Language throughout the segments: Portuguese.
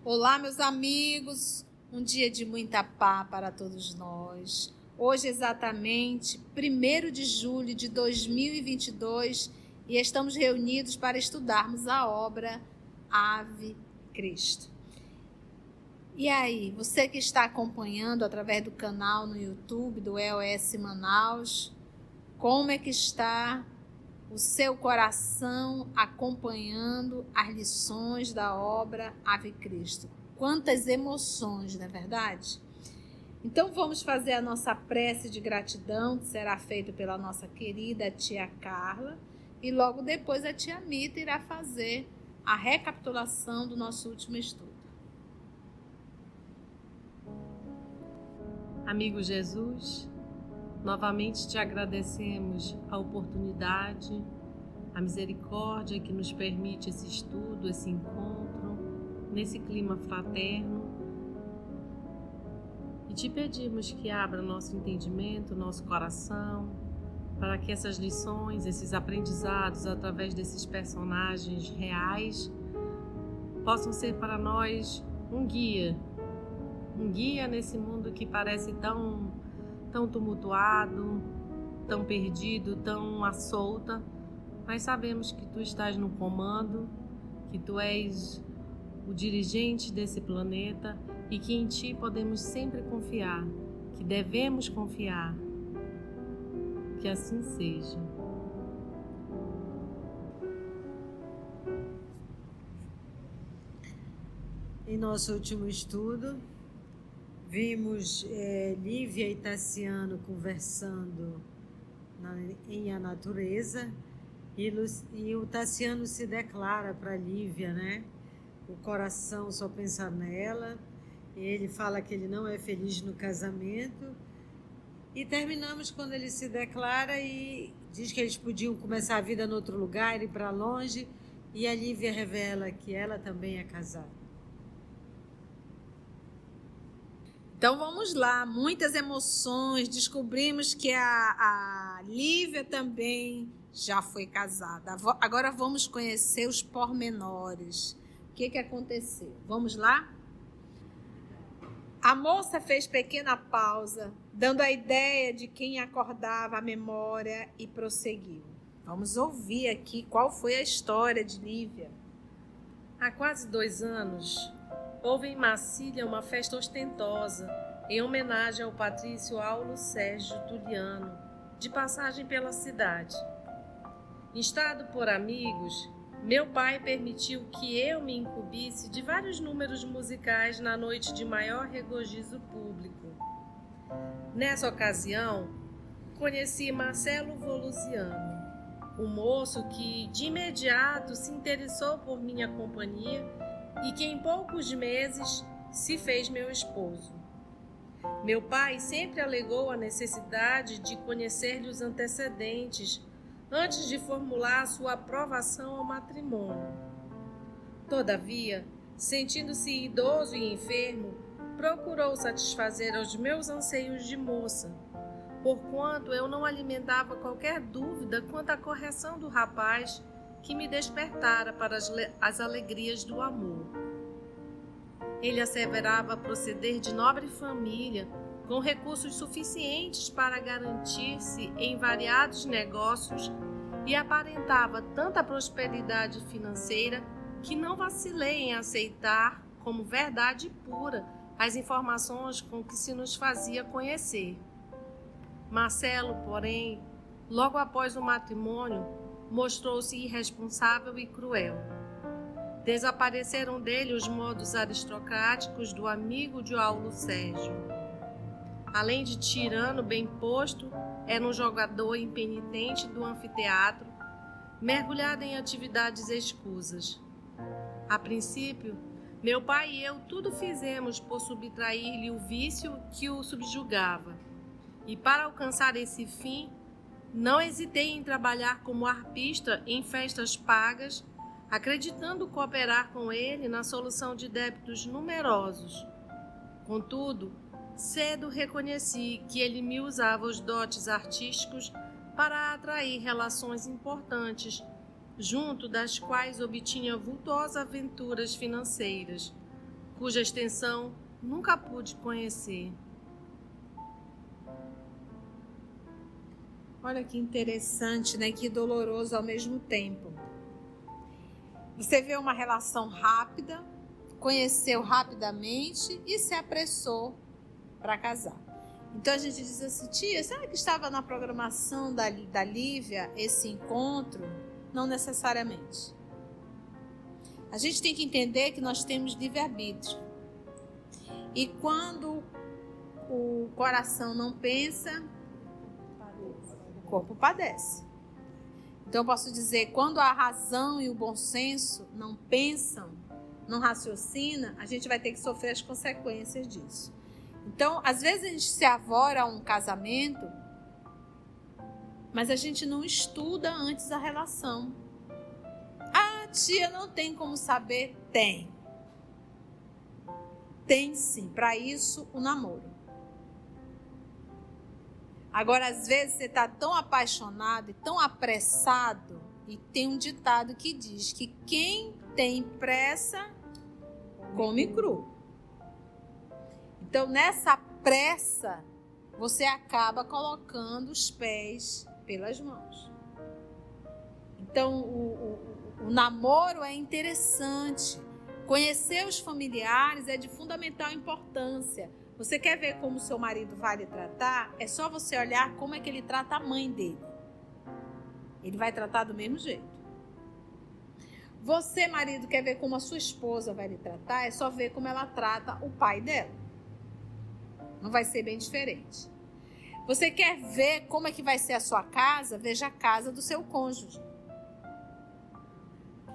Olá, meus amigos, um dia de muita paz para todos nós. Hoje, exatamente 1º de julho de 2022, e estamos reunidos para estudarmos a obra Ave Cristo. E aí, você que está acompanhando através do canal no YouTube do EOS Manaus, como é que está o seu coração acompanhando as lições da obra Ave Cristo? Quantas emoções, não é verdade? Então vamos fazer a nossa prece de gratidão, que será feita pela nossa querida tia Carla, e logo depois a tia Mita irá fazer a recapitulação do nosso último estudo. Amigo Jesus, novamente te agradecemos a oportunidade, a misericórdia que nos permite esse estudo, esse encontro, nesse clima fraterno. E te pedimos que abra nosso entendimento, nosso coração, para que essas lições, esses aprendizados através desses personagens reais, possam ser para nós um guia nesse mundo que parece tão tumultuado, tão perdido, tão à solta, mas sabemos que tu estás no comando, que tu és o dirigente desse planeta e que em ti podemos sempre confiar, que devemos confiar. Que assim seja. Em nosso último estudo, vimos Lívia e Tassiano conversando em A Natureza, e o Tassiano se declara para Lívia, né? O coração só pensa nela, e ele fala que ele não é feliz no casamento, e terminamos quando ele se declara e diz que eles podiam começar a vida em outro lugar, ir para longe, e a Lívia revela que ela também é casada. Então vamos lá, muitas emoções, descobrimos que a Lívia também já foi casada. Agora vamos conhecer os pormenores. O que aconteceu? Vamos lá? A moça fez pequena pausa, dando a ideia de quem acordava a memória e prosseguiu. Vamos ouvir aqui qual foi a história de Lívia. Há quase 2 anos, houve em Massília uma festa ostentosa em homenagem ao patrício Aulo Sérgio Tuliano, de passagem pela cidade. Instado por amigos, meu pai permitiu que eu me incumbisse de vários números musicais na noite de maior regozijo público. Nessa ocasião, conheci Marcelo Volusiano, um moço que de imediato se interessou por minha companhia e que em poucos meses se fez meu esposo. Meu pai sempre alegou a necessidade de conhecer-lhe os antecedentes antes de formular sua aprovação ao matrimônio. Todavia, sentindo-se idoso e enfermo, procurou satisfazer aos meus anseios de moça, porquanto eu não alimentava qualquer dúvida quanto à correção do rapaz que me despertara para as alegrias do amor. Ele asseverava proceder de nobre família, com recursos suficientes para garantir-se em variados negócios, e aparentava tanta prosperidade financeira que não vacilei em aceitar como verdade pura as informações com que se nos fazia conhecer. Marcelo, porém, logo após o matrimônio, mostrou-se irresponsável e cruel. Desapareceram dele os modos aristocráticos do amigo de Aulo Sérgio. Além de tirano bem posto, era um jogador impenitente do anfiteatro, mergulhado em atividades escusas. A princípio, meu pai e eu tudo fizemos por subtrair-lhe o vício que o subjugava. E para alcançar esse fim, não hesitei em trabalhar como arpista em festas pagas, acreditando cooperar com ele na solução de débitos numerosos. Contudo, cedo reconheci que ele me usava os dotes artísticos para atrair relações importantes, junto das quais obtinha vultuosas aventuras financeiras, cuja extensão nunca pude conhecer. Olha que interessante, né? Que doloroso ao mesmo tempo. Você vê uma relação rápida, conheceu rapidamente e se apressou para casar. Então a gente diz assim: tia, será que estava na programação da Lívia esse encontro? Não necessariamente. A gente tem que entender que nós temos livre-arbítrio. E quando o coração não pensa, o corpo padece. Então eu posso dizer, quando a razão e o bom senso não pensam, não raciocinam, a gente vai ter que sofrer as consequências disso. Então, às vezes a gente se avora a um casamento, mas a gente não estuda antes a relação. Ah, tia, não tem como saber? Tem. Tem sim, para isso o namoro. Agora, às vezes você está tão apaixonado e tão apressado, e tem um ditado que diz que quem tem pressa, come cru. Então, nessa pressa, você acaba colocando os pés pelas mãos. Então, o namoro é interessante. Conhecer os familiares é de fundamental importância. Você quer ver como seu marido vai lhe tratar? É só você olhar como é que ele trata a mãe dele. Ele vai tratar do mesmo jeito. Você, marido, quer ver como a sua esposa vai lhe tratar? É só ver como ela trata o pai dela. Não vai ser bem diferente. Você quer ver como é que vai ser a sua casa? Veja a casa do seu cônjuge.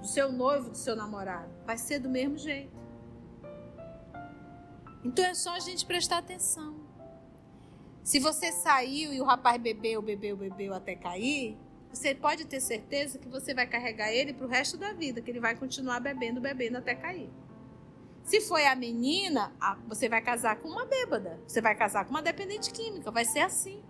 Do seu noivo, do seu namorado. Vai ser do mesmo jeito. Então é só a gente prestar atenção. Se você saiu e o rapaz bebeu até cair, você pode ter certeza que você vai carregar ele para o resto da vida, que ele vai continuar bebendo até cair. Se foi a menina, você vai casar com uma bêbada, você vai casar com uma dependente química, vai ser assim.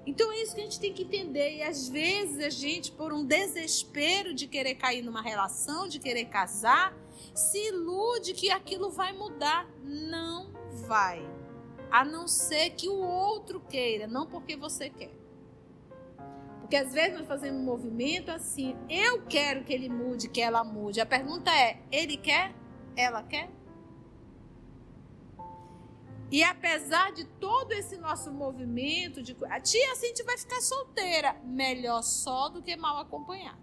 Então é isso que a gente tem que entender. E às vezes a gente, por um desespero de querer cair numa relação, de querer casar, se ilude que aquilo vai mudar. Não vai. A não ser que o outro queira, não porque você quer. Porque às vezes nós fazemos um movimento assim, eu quero que ele mude, que ela mude. A pergunta é, ele quer? Ela quer? E apesar de todo esse nosso movimento de tia, assim a gente vai ficar solteira, melhor só do que mal acompanhado.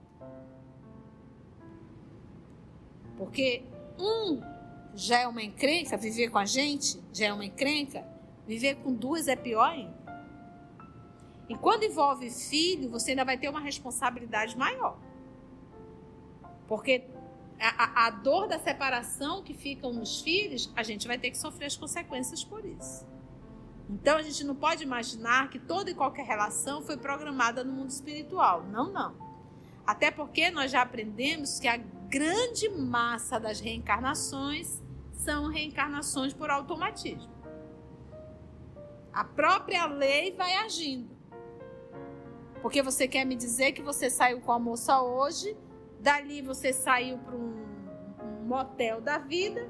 Porque já é uma encrenca, viver com a gente já é uma encrenca, viver com duas é pior ainda. E quando envolve filho, você ainda vai ter uma responsabilidade maior. Porque a dor da separação que ficam nos filhos, a gente vai ter que sofrer as consequências por isso. Então a gente não pode imaginar que toda e qualquer relação foi programada no mundo espiritual. Não, não. Até porque nós já aprendemos que a grande massa das reencarnações são reencarnações por automatismo. A própria lei vai agindo. Porque você quer me dizer que você saiu com a moça hoje, dali você saiu para um motel da vida,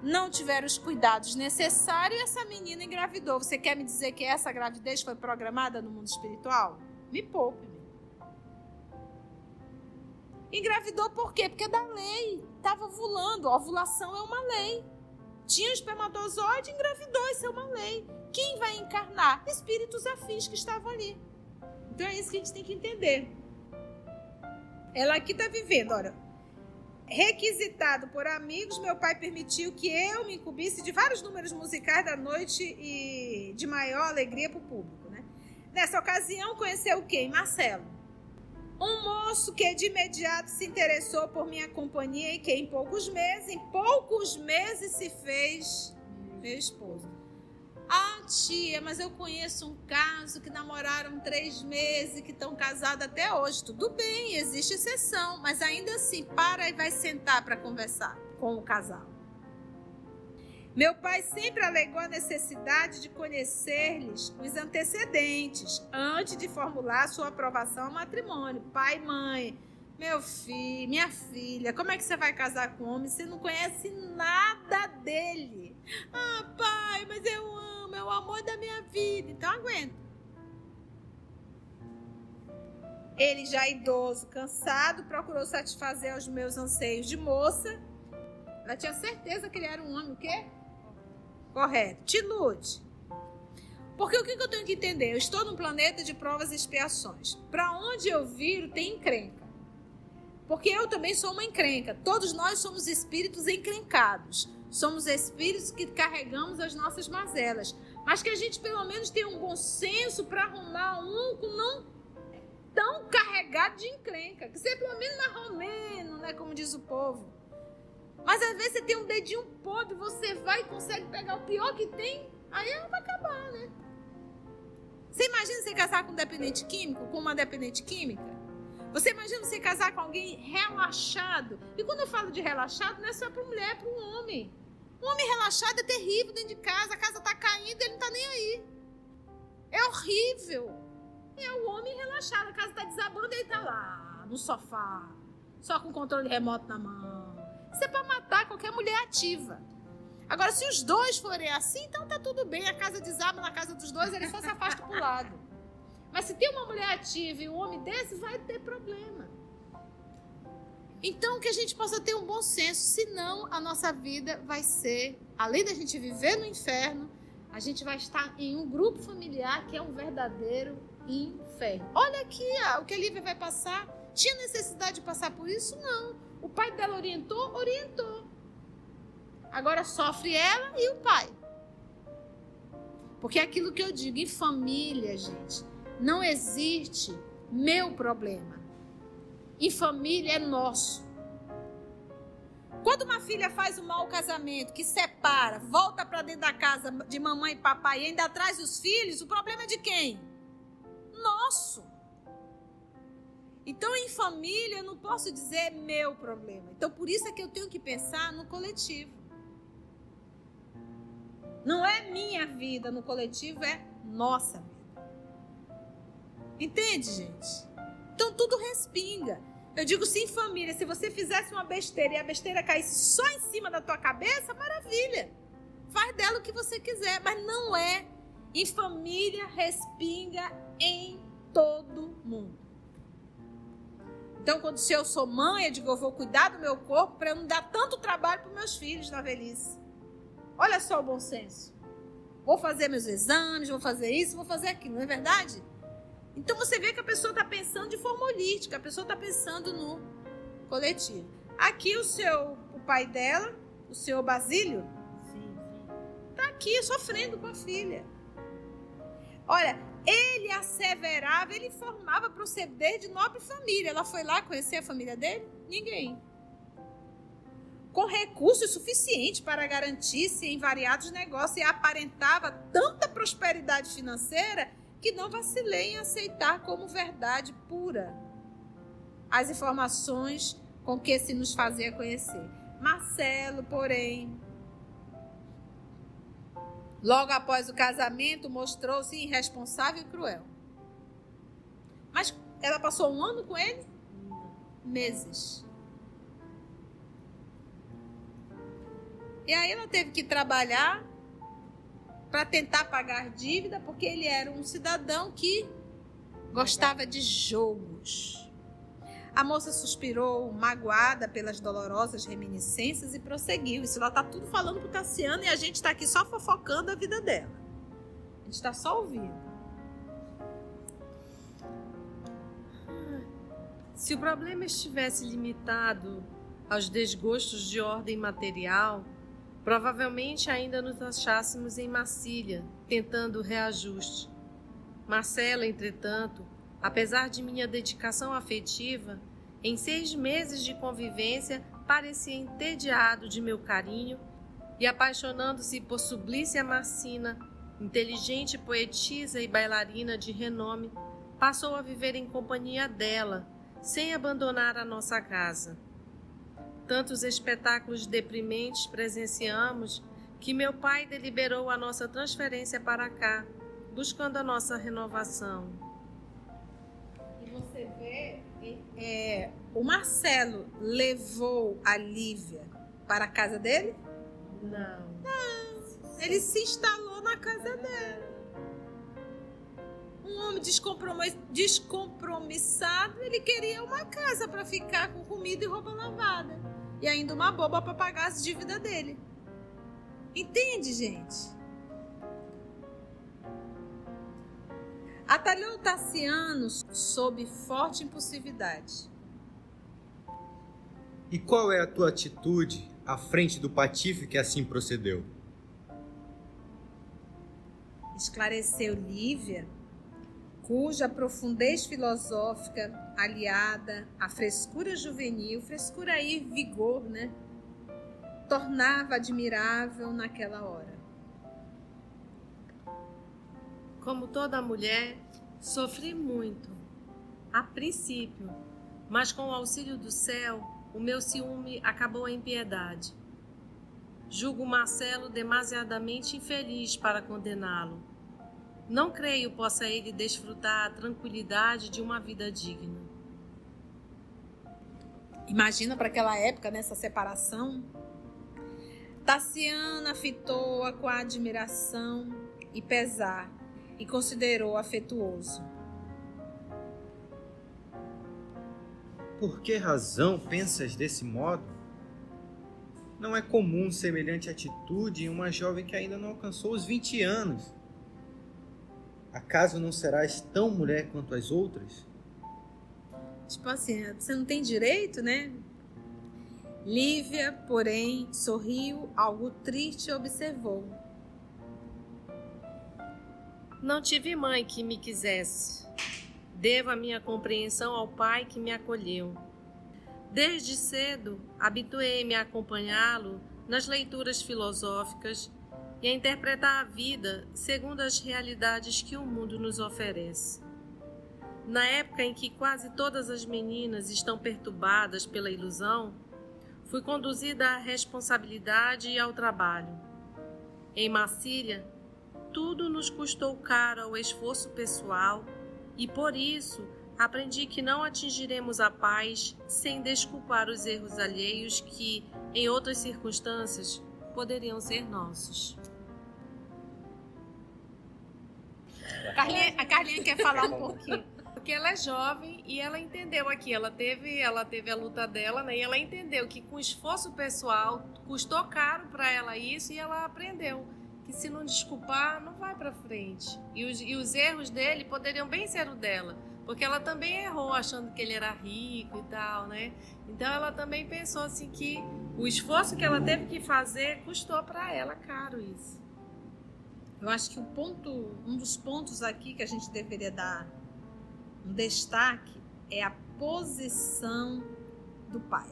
não tiveram os cuidados necessários e essa menina engravidou. Você quer me dizer que essa gravidez foi programada no mundo espiritual? Me poupe. Engravidou por quê? Porque é da lei. Estava ovulando. A ovulação é uma lei. Tinha o espermatozoide, engravidou. Isso é uma lei. Quem vai encarnar? Espíritos afins que estavam ali. Então é isso que a gente tem que entender. Ela aqui está vivendo, olha. Requisitado por amigos, meu pai permitiu que eu me incumbisse de vários números musicais da noite e de maior alegria para o público, né? Nessa ocasião, conheceu quem? Marcelo. Um moço que de imediato se interessou por minha companhia e que em poucos meses se fez meu esposo. Ah, tia, mas eu conheço um caso que namoraram 3 meses e que estão casados até hoje. Tudo bem, existe exceção, mas ainda assim, para e vai sentar para conversar com o casal. Meu pai sempre alegou a necessidade de conhecer-lhes os antecedentes antes de formular sua aprovação ao matrimônio. Pai e mãe, meu filho, minha filha, como é que você vai casar com um homem se não conhece nada dele? Ah, pai, mas eu amo, é o amor da minha vida, então aguenta. Ele, já idoso, cansado, procurou satisfazer aos meus anseios de moça. Ela tinha certeza que ele era um homem o quê? Correto. Te ilude. Porque o que eu tenho que entender? Eu estou num planeta de provas e expiações. Para onde eu viro tem encrenca. Porque eu também sou uma encrenca. Todos nós somos espíritos encrencados. Somos espíritos que carregamos as nossas mazelas. Mas que a gente pelo menos tenha um bom senso para arrumar um com não tão carregado de encrenca. Que seja pelo menos marromeno, né? Como diz o povo. Mas às vezes você tem um dedinho podre, você vai e consegue pegar o pior que tem, aí ela vai acabar, né? Você imagina você casar com um dependente químico, com uma dependente química? Você imagina você casar com alguém relaxado? E quando eu falo de relaxado, não é só para mulher, é para um homem. Um homem relaxado é terrível dentro de casa, a casa está caindo, ele não está nem aí. É horrível. É o homem relaxado, a casa está desabando e ele está lá, no sofá, só com o controle remoto na mão. Isso é para matar qualquer mulher ativa. Agora, se os dois forem assim, então tá tudo bem. A casa desaba na casa dos dois, ele só se afasta pro lado. Mas se tem uma mulher ativa e um homem desse, vai ter problema. Então, que a gente possa ter um bom senso. Senão, a nossa vida vai ser, além da gente viver no inferno, a gente vai estar em um grupo familiar que é um verdadeiro inferno. Olha aqui, o que a Lívia vai passar. Tinha necessidade de passar por isso? Não. O pai dela orientou? Orientou. Agora sofre ela e o pai. Porque é aquilo que eu digo, em família, gente, não existe meu problema. Em família é nosso. Quando uma filha faz um mau casamento, que separa, volta para dentro da casa de mamãe e papai e ainda traz os filhos, o problema é de quem? Nosso. Então, em família, eu não posso dizer meu problema. Então, por isso é que eu tenho que pensar no coletivo. Não é minha vida no coletivo, é nossa vida. Entende, gente? Então, tudo respinga. Eu digo, se em família, se você fizesse uma besteira e a besteira caísse só em cima da tua cabeça, maravilha. Faz dela o que você quiser, mas não é. Em família, respinga em todo mundo. Então, se eu sou mãe, eu digo, eu vou cuidar do meu corpo para eu não dar tanto trabalho para os meus filhos na velhice. Olha só o bom senso. Vou fazer meus exames, vou fazer isso, vou fazer aquilo, não é verdade? Então, você vê que a pessoa está pensando de forma holística, a pessoa está pensando no coletivo. Aqui o pai dela, o senhor Basílio, está aqui sofrendo com a filha. Olha, ele asseverava, ele formava proceder de nobre família. Ela foi lá conhecer a família dele? Ninguém. Com recursos suficientes para garantir-se em variados negócios e aparentava tanta prosperidade financeira que não vacilei em aceitar como verdade pura as informações com que se nos fazia conhecer. Marcelo, porém, logo após o casamento, mostrou-se irresponsável e cruel. Mas ela passou 1 ano com ele? Meses. E aí ela teve que trabalhar para tentar pagar dívida, porque ele era um cidadão que gostava de jogos. A moça suspirou, magoada pelas dolorosas reminiscências, e prosseguiu. Isso ela está tudo falando para o Tassiano e a gente está aqui só fofocando a vida dela. A gente está só ouvindo. Se o problema estivesse limitado aos desgostos de ordem material, provavelmente ainda nos achássemos em Marcília, tentando o reajuste. Marcelo, entretanto, apesar de minha dedicação afetiva, em 6 meses de convivência, parecia entediado de meu carinho e, apaixonando-se por Sublícia Marcina, inteligente poetisa e bailarina de renome, passou a viver em companhia dela, sem abandonar a nossa casa. Tantos espetáculos deprimentes presenciamos que meu pai deliberou a nossa transferência para cá, buscando a nossa renovação. E você vê, o Marcelo levou a Lívia para a casa dele? Não. Ele se instalou na casa dela. Um homem descompromissado, ele queria uma casa para ficar com comida e roupa lavada. E ainda uma boba para pagar as dívidas dele. Entende, gente? Atalhou Tassiano sob forte impulsividade. E qual é a tua atitude à frente do patife que assim procedeu? Esclareceu Lívia, cuja profundez filosófica, aliada à frescura juvenil, frescura aí, vigor, né? Tornava admirável naquela hora. Como toda mulher, sofri muito, a princípio, mas com o auxílio do céu, o meu ciúme acabou em piedade. Julgo Marcelo demasiadamente infeliz para condená-lo. Não creio possa ele desfrutar a tranquilidade de uma vida digna. Imagina para aquela época, nessa separação. Tassiana fitou-a com admiração e pesar e considerou afetuoso. Por que razão pensas desse modo? Não é comum semelhante atitude em uma jovem que ainda não alcançou os 20 anos. Acaso não serás tão mulher quanto as outras? Tipo assim, você não tem direito, né? Lívia, porém, sorriu, algo triste e observou. Não tive mãe que me quisesse. Devo a minha compreensão ao pai que me acolheu. Desde cedo, habituei-me a acompanhá-lo nas leituras filosóficas e a interpretar a vida segundo as realidades que o mundo nos oferece. Na época em que quase todas as meninas estão perturbadas pela ilusão, fui conduzida à responsabilidade e ao trabalho. Em Massília, tudo nos custou caro ao esforço pessoal e, por isso, aprendi que não atingiremos a paz sem desculpar os erros alheios que, em outras circunstâncias, poderiam ser nossos. A Carlinha quer falar um pouquinho. Porque ela é jovem e ela entendeu aqui, ela teve a luta dela, né? E ela entendeu que com esforço pessoal custou caro para ela isso e ela aprendeu que se não desculpar não vai para frente. E os erros dele poderiam bem ser o dela, porque ela também errou achando que ele era rico e tal, né? Então ela também pensou assim que o esforço que ela teve que fazer custou para ela caro isso. Eu acho que um dos pontos aqui que a gente deveria dar um destaque é a posição do pai.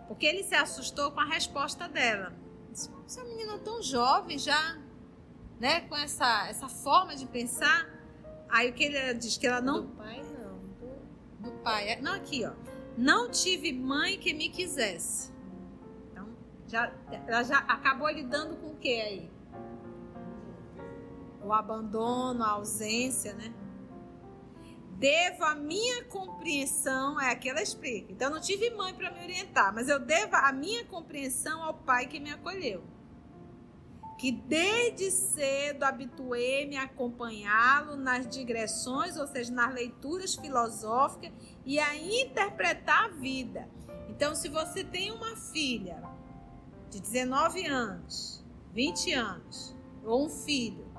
Porque ele se assustou com a resposta dela. Essa menina tão jovem já, né, com essa forma de pensar. Aí o que ele diz que ela não... Do pai não. Do pai. Não, aqui, ó. Não tive mãe que me quisesse. Então, ela já acabou lidando com o que aí? O abandono, a ausência, né? Devo a minha compreensão, é aqui ela explica. Então, eu não tive mãe para me orientar, mas eu devo a minha compreensão ao pai que me acolheu. Que desde cedo habituei-me a acompanhá-lo nas digressões, ou seja, nas leituras filosóficas e a interpretar a vida. Então, se você tem uma filha de 19 anos, 20 anos, ou um filho,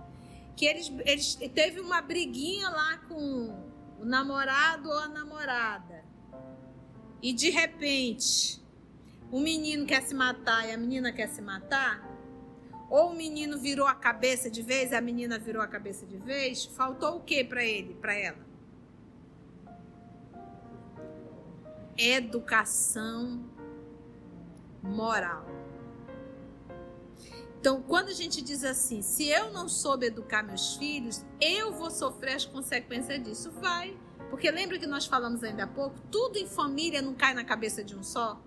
que eles teve uma briguinha lá com o namorado ou a namorada, e de repente o menino quer se matar e a menina quer se matar, ou o menino virou a cabeça de vez e a menina virou a cabeça de vez, faltou o que para ele, para ela? Educação moral. Então, quando a gente diz assim, se eu não soube educar meus filhos, eu vou sofrer as consequências disso. Vai. Porque lembra que nós falamos ainda há pouco, tudo em família não cai na cabeça de um só?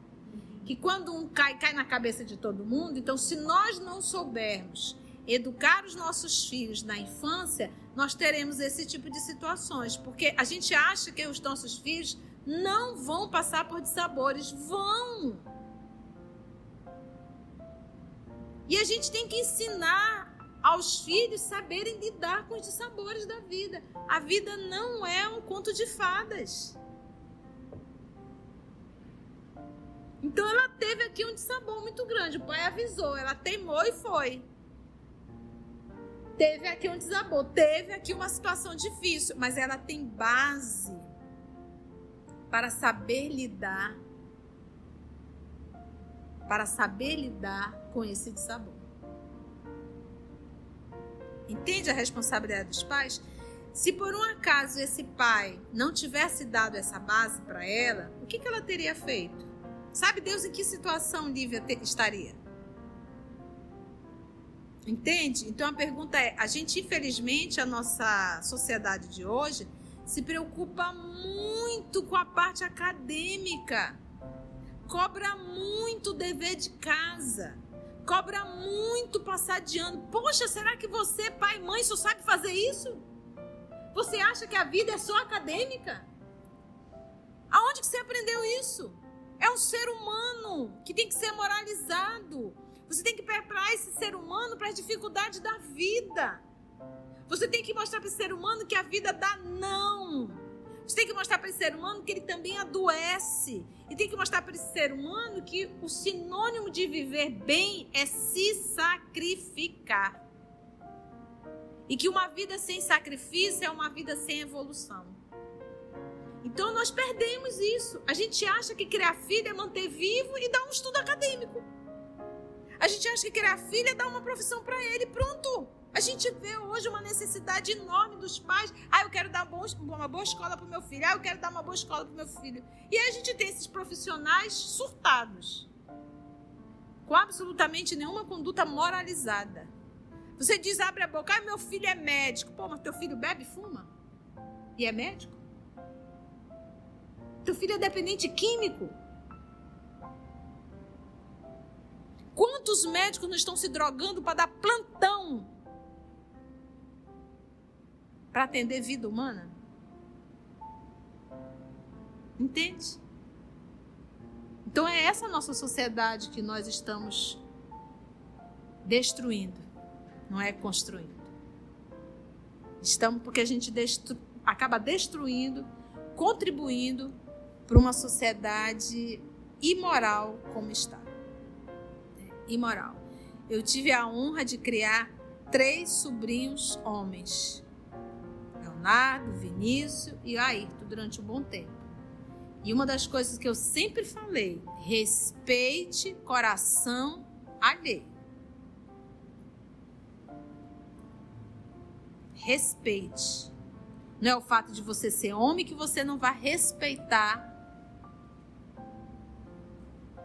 Que quando um cai na cabeça de todo mundo. Então, se nós não soubermos educar os nossos filhos na infância, nós teremos esse tipo de situações. Porque a gente acha que os nossos filhos não vão passar por dissabores. Vão! E a gente tem que ensinar aos filhos saberem lidar com os dissabores da vida. A vida não é um conto de fadas. Então ela teve aqui um dissabor muito grande. O pai avisou, ela teimou e foi. Teve aqui um desabor, teve aqui uma situação difícil, mas ela tem base para saber lidar com esse dissabor. Entende a responsabilidade dos pais? Se por um acaso esse pai não tivesse dado essa base para ela, o que ela teria feito? Sabe Deus em que situação Lívia estaria? Entende? Então a pergunta é, a gente infelizmente, a nossa sociedade de hoje se preocupa muito com a parte acadêmica, cobra muito o dever de casa, cobra muito passar de ano. Poxa, será que você, pai e mãe, só sabe fazer isso? Você acha que a vida é só acadêmica? Aonde que você aprendeu isso? É um ser humano que tem que ser moralizado. Você tem que preparar esse ser humano para as dificuldades da vida. Você tem que mostrar para esse ser humano que a vida dá não. Você tem que mostrar para esse ser humano que ele também adoece. E tem que mostrar para esse ser humano que o sinônimo de viver bem é se sacrificar. E que uma vida sem sacrifício é uma vida sem evolução. Então nós perdemos isso. A gente acha que criar filho é manter vivo e dar um estudo acadêmico. A gente acha que criar filho é dar uma profissão para ele, pronto. A gente vê hoje uma necessidade enorme dos pais. Eu quero dar uma boa escola para o meu filho. Eu quero dar uma boa escola para o meu filho. E aí a gente tem esses profissionais surtados, com absolutamente nenhuma conduta moralizada. Você diz, abre a boca, meu filho é médico. Pô, mas teu filho bebe e fuma? E é médico? Teu filho é dependente químico? Quantos médicos não estão se drogando para dar plantão para atender vida humana? Entende? Então é essa nossa sociedade que nós estamos destruindo, não é construindo. Estamos porque a gente acaba destruindo, contribuindo para uma sociedade imoral como está. Imoral. Eu tive a honra de criar 3 sobrinhos homens. Leonardo, Vinícius e Ayrton durante um bom tempo. E uma das coisas que eu sempre falei, respeite coração alheio. Respeite. Não é o fato de você ser homem que você não vai respeitar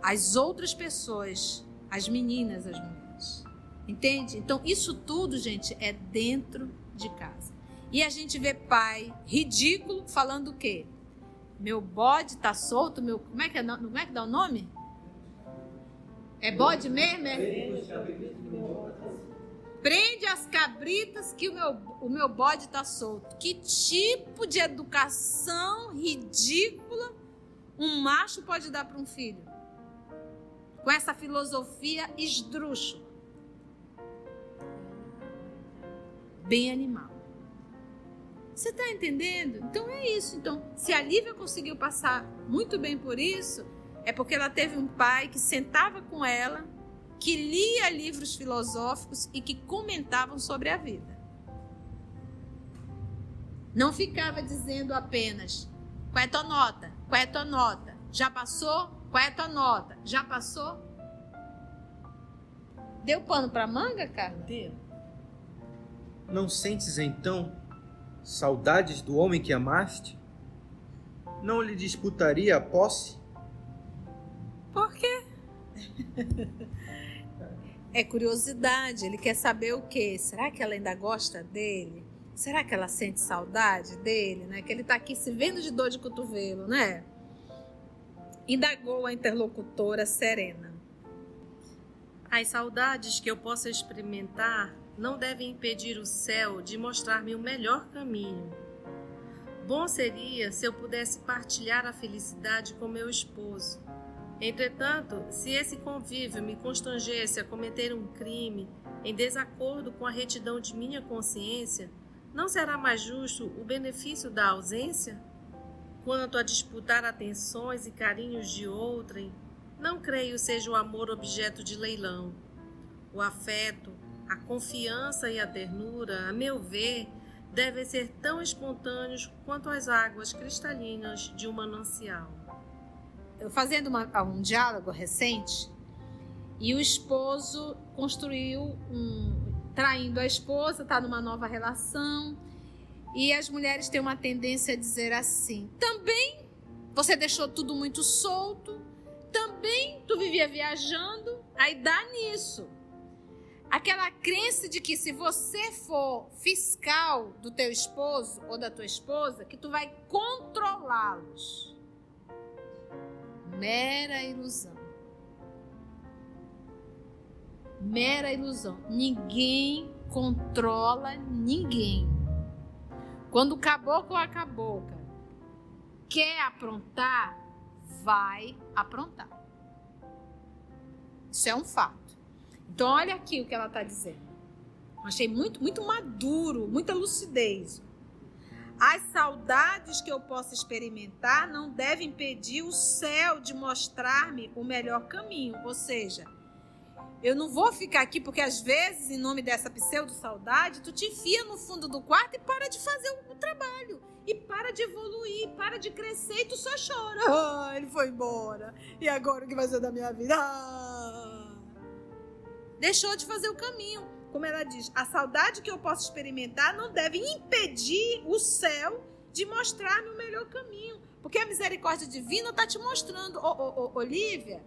as outras pessoas, as meninas, as mulheres. Entende? Então, isso tudo, gente, é dentro de casa. E a gente vê pai ridículo falando o quê? Meu bode tá solto, como é que dá o nome? É bode mesmo? Prende as cabritas que o meu bode tá solto. Que tipo de educação ridícula um macho pode dar para um filho? Com essa filosofia esdrúxula. Bem animal. Você está entendendo? Então é isso. Então, se a Lívia conseguiu passar muito bem por isso, é porque ela teve um pai que sentava com ela, que lia livros filosóficos e que comentavam sobre a vida. Não ficava dizendo apenas, qual é a tua nota? Qual é a tua nota? Já passou? Qual é a tua nota? Já passou? Deu pano para manga, cara? Deu. Não sentes então saudades do homem que amaste? Não lhe disputaria a posse? Por quê? é curiosidade, ele quer saber o quê? Será que ela ainda gosta dele? Será que ela sente saudade dele, né? Que ele está aqui se vendo de dor de cotovelo, né? Indagou a interlocutora serena. As saudades que eu possa experimentar não devem impedir o céu de mostrar-me o melhor caminho. Bom seria se eu pudesse partilhar a felicidade com meu esposo. Entretanto, se esse convívio me constrangesse a cometer um crime em desacordo com a retidão de minha consciência, não será mais justo o benefício da ausência? Quanto a disputar atenções e carinhos de outrem, não creio seja o amor objeto de leilão. O afeto, a confiança e a ternura, a meu ver, devem ser tão espontâneos quanto as águas cristalinas de um manancial. Eu fazendo um diálogo recente, e o esposo traindo a esposa, está numa nova relação, e as mulheres têm uma tendência a dizer assim: também você deixou tudo muito solto, também tu vivia viajando, aí dá nisso. Aquela crença de que se você for fiscal do teu esposo ou da tua esposa, que tu vai controlá-los. Mera ilusão. Mera ilusão. Ninguém controla ninguém. Quando o caboclo ou a cabocla quer aprontar, vai aprontar. Isso é um fato. Então, olha aqui o que ela está dizendo. Achei muito maduro, muita lucidez. As saudades que eu posso experimentar não devem impedir o céu de mostrar-me o melhor caminho. Ou seja, eu não vou ficar aqui porque às vezes, em nome dessa pseudo-saudade, tu te enfia no fundo do quarto e para de fazer o trabalho. E para de evoluir, para de crescer e tu só chora. Ah, ele foi embora. E agora o que vai ser da minha vida? Deixou de fazer o caminho. Como ela diz, a saudade que eu posso experimentar não deve impedir o céu de mostrar-me o melhor caminho. Porque a misericórdia divina está te mostrando. Olívia,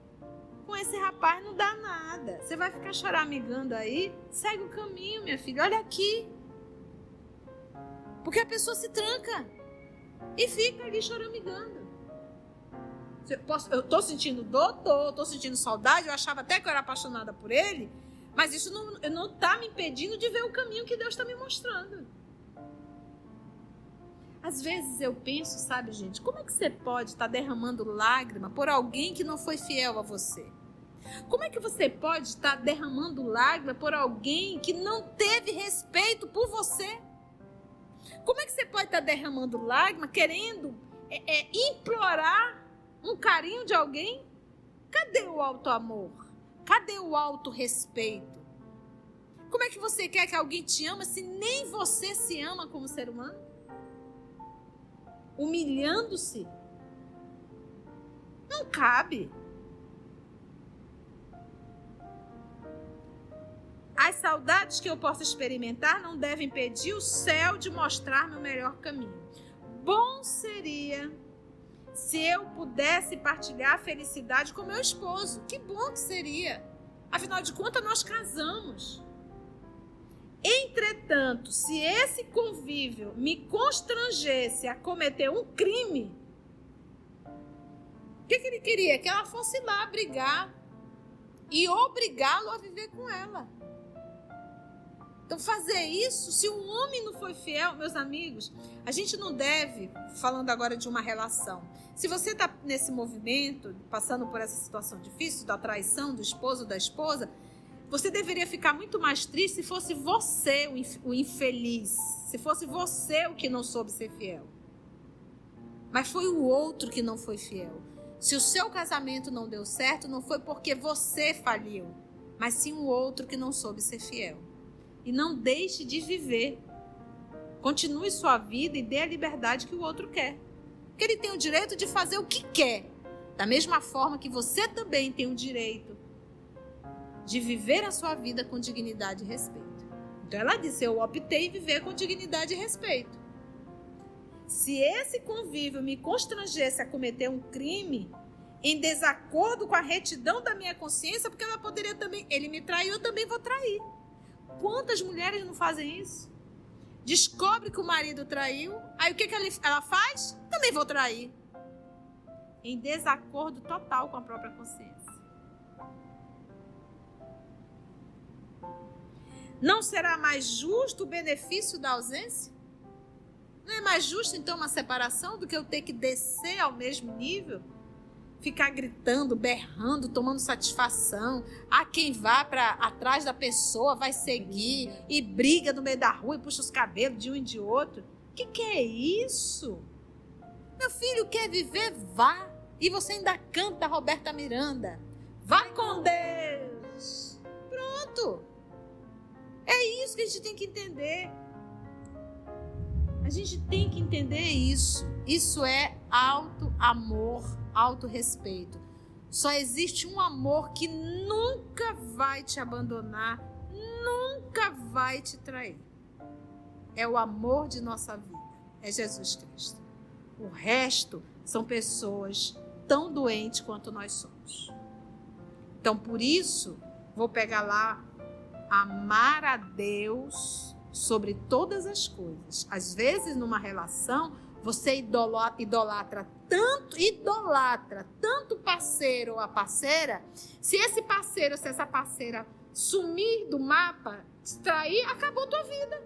com esse rapaz não dá nada. Você vai ficar choramingando aí? Segue o caminho, minha filha. Olha aqui. Porque a pessoa se tranca e fica ali choramingando. Eu estou sentindo dor, estou sentindo saudade. Eu achava até que eu era apaixonada por ele. Mas isso não está me impedindo de ver o caminho que Deus está me mostrando. Às vezes eu penso, sabe, gente, como é que você pode estar derramando lágrima por alguém que não foi fiel a você? Como é que você pode estar derramando lágrima por alguém que não teve respeito por você? Como é que você pode estar derramando lágrima querendo implorar um carinho de alguém? Cadê o alto amor? Cadê o autorrespeito? Como é que você quer que alguém te ama se nem você se ama como ser humano? Humilhando-se? Não cabe. As saudades que eu posso experimentar não devem impedir o céu de mostrar-me o melhor caminho. Bom seria se eu pudesse partilhar a felicidade com meu esposo. Que bom que seria. Afinal de contas, nós casamos. Entretanto, se esse convívio me constrangesse a cometer um crime, o que ele queria? Que ela fosse lá brigar e obrigá-lo a viver com ela. Então, fazer isso, se o homem não foi fiel, meus amigos, a gente não deve, falando agora de uma relação, se você está nesse movimento, passando por essa situação difícil, da traição do esposo ou da esposa, você deveria ficar muito mais triste se fosse você o infeliz, se fosse você o que não soube ser fiel. Mas foi o outro que não foi fiel. Se o seu casamento não deu certo, não foi porque você faliu, mas sim o outro que não soube ser fiel. E não deixe de viver. Continue sua vida e dê a liberdade que o outro quer. Porque ele tem o direito de fazer o que quer. Da mesma forma que você também tem o direito de viver a sua vida com dignidade e respeito. Então ela disse, eu optei em viver com dignidade e respeito. Se esse convívio me constrangesse a cometer um crime, em desacordo com a retidão da minha consciência, porque ela poderia também, ele me traiu, eu também vou trair. Quantas mulheres não fazem isso? Descobre que o marido traiu, aí o que ela faz? Também vou trair. Em desacordo total com a própria consciência. Não será mais justo o benefício da ausência? Não é mais justo, então, uma separação do que eu ter que descer ao mesmo nível? Ficar gritando, berrando, tomando satisfação. Quem vá para atrás da pessoa vai seguir e briga no meio da rua e puxa os cabelos de um e de outro. O que é isso? Meu filho quer viver, vá. E você ainda canta Roberta Miranda. Vai com Deus. Pronto. É isso que a gente tem que entender. A gente tem que entender isso. Isso é auto-amor, auto-respeito. Só existe um amor que nunca vai te abandonar, nunca vai te trair. É o amor de nossa vida. É Jesus Cristo. O resto são pessoas tão doentes quanto nós somos. Então, por isso, vou pegar lá, amar a Deus sobre todas as coisas. Às vezes, numa relação, você idolatra tanto o parceiro ou a parceira, se esse parceiro, se essa parceira sumir do mapa, te trair, acabou a tua vida.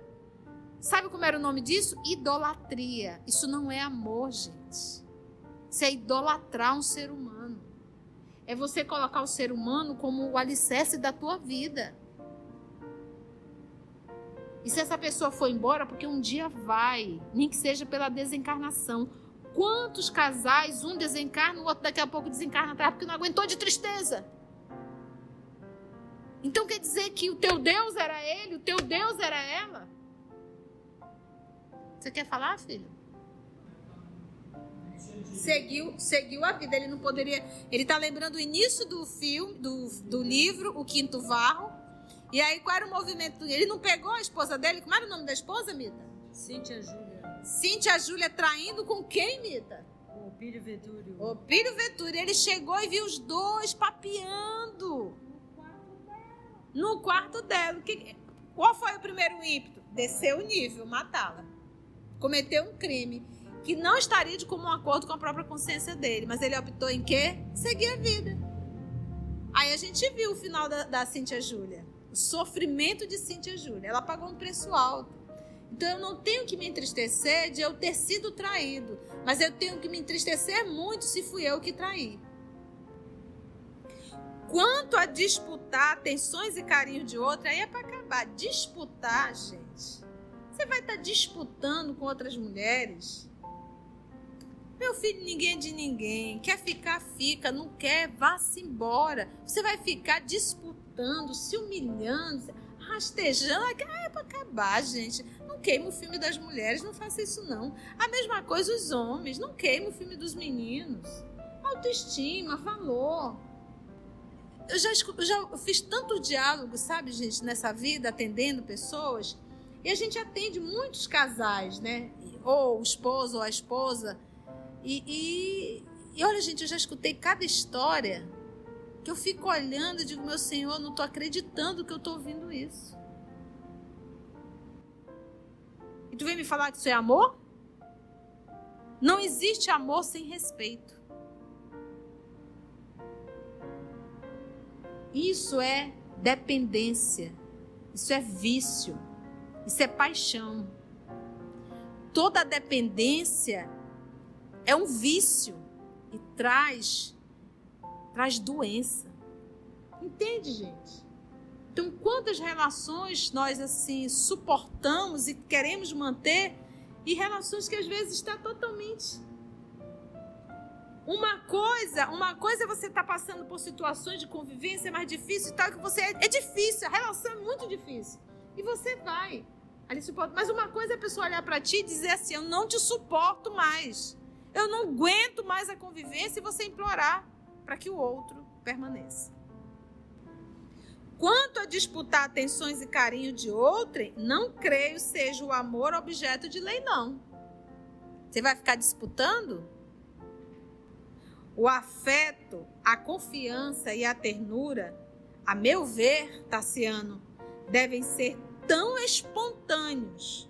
Sabe como era o nome disso? Idolatria. Isso não é amor, gente. Isso é idolatrar um ser humano. É você colocar o ser humano como o alicerce da tua vida. E se essa pessoa for embora, porque um dia vai, nem que seja pela desencarnação. Quantos casais, um desencarna, o outro daqui a pouco desencarna atrás, porque não aguentou de tristeza. Então quer dizer que o teu Deus era ele, o teu Deus era ela? Você quer falar, filho? Seguiu a vida, ele não poderia... Ele está lembrando o início do filme, do livro, O Quinto Varro. E aí, qual era o movimento? Ele não pegou a esposa dele? Como era o nome da esposa, Mita? Cíntia Júlia. Cíntia Júlia traindo com quem, Mita? O Pírio Vetúrio. O Pírio Vetúrio. Ele chegou e viu os dois papeando. No quarto dela. Qual foi o primeiro ímpeto? Descer o nível, matá-la. Cometeu um crime que não estaria de comum acordo com a própria consciência dele. Mas ele optou em quê? Seguir a vida. Aí a gente viu o final da Cíntia Júlia. O sofrimento de Cíntia Júlia. Ela pagou um preço alto. Então eu não tenho que me entristecer de eu ter sido traído. Mas eu tenho que me entristecer muito se fui eu que traí. Quanto a disputar atenções e carinho de outra, aí é para acabar. Disputar, gente. Você vai estar disputando com outras mulheres? Meu filho, ninguém é de ninguém. Quer ficar, fica. Não quer, vá-se embora. Você vai ficar disputando, se humilhando, rastejando. É para acabar, gente. Não queima o filme das mulheres, não faça isso não. A mesma coisa os homens. Não queima o filme dos meninos. Autoestima, valor. Eu já fiz tanto diálogo, sabe, gente, nessa vida, atendendo pessoas. E a gente atende muitos casais, né? Ou o esposo ou a esposa. E olha, gente, eu já escutei cada história que eu fico olhando e digo, meu Senhor, não estou acreditando que eu estou ouvindo isso. E tu vem me falar que isso é amor? Não existe amor sem respeito. Isso é dependência. Isso é vício. Isso é paixão. Toda dependência é um vício e traz doença. Entende, gente? Então, quantas relações nós assim suportamos e queremos manter, e relações que às vezes está totalmente... Uma coisa é você estar passando por situações de convivência mais difícil e tal, que você é difícil, a relação é muito difícil. E você vai ali suporta. Mas uma coisa é a pessoa olhar para ti e dizer assim, eu não te suporto mais. Eu não aguento mais a convivência, e você implorar para que o outro permaneça. Quanto a disputar atenções e carinho de outrem, não creio seja o amor objeto de lei, não. Você vai ficar disputando? O afeto, a confiança e a ternura, a meu ver, Tassiano, devem ser tão espontâneos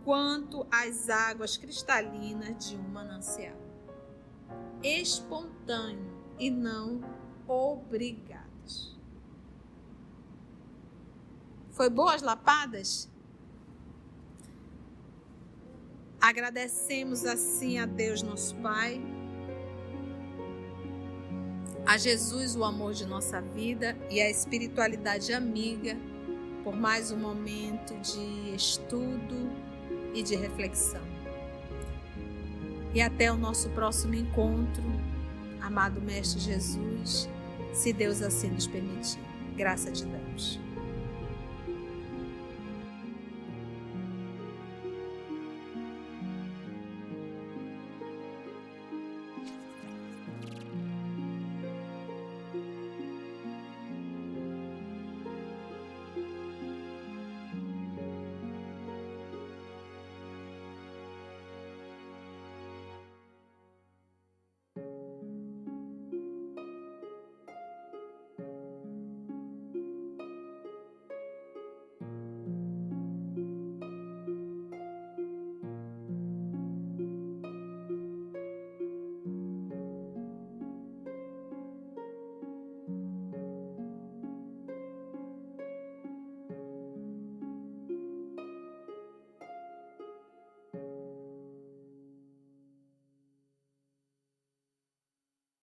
quanto as águas cristalinas de um manancial. Espontâneo e não obrigados. Foi boas lapadas? Agradecemos assim a Deus nosso Pai, a Jesus o amor de nossa vida e a espiritualidade amiga por mais um momento de estudo e de reflexão. E até o nosso próximo encontro, amado Mestre Jesus, se Deus assim nos permitir. Graça de Deus.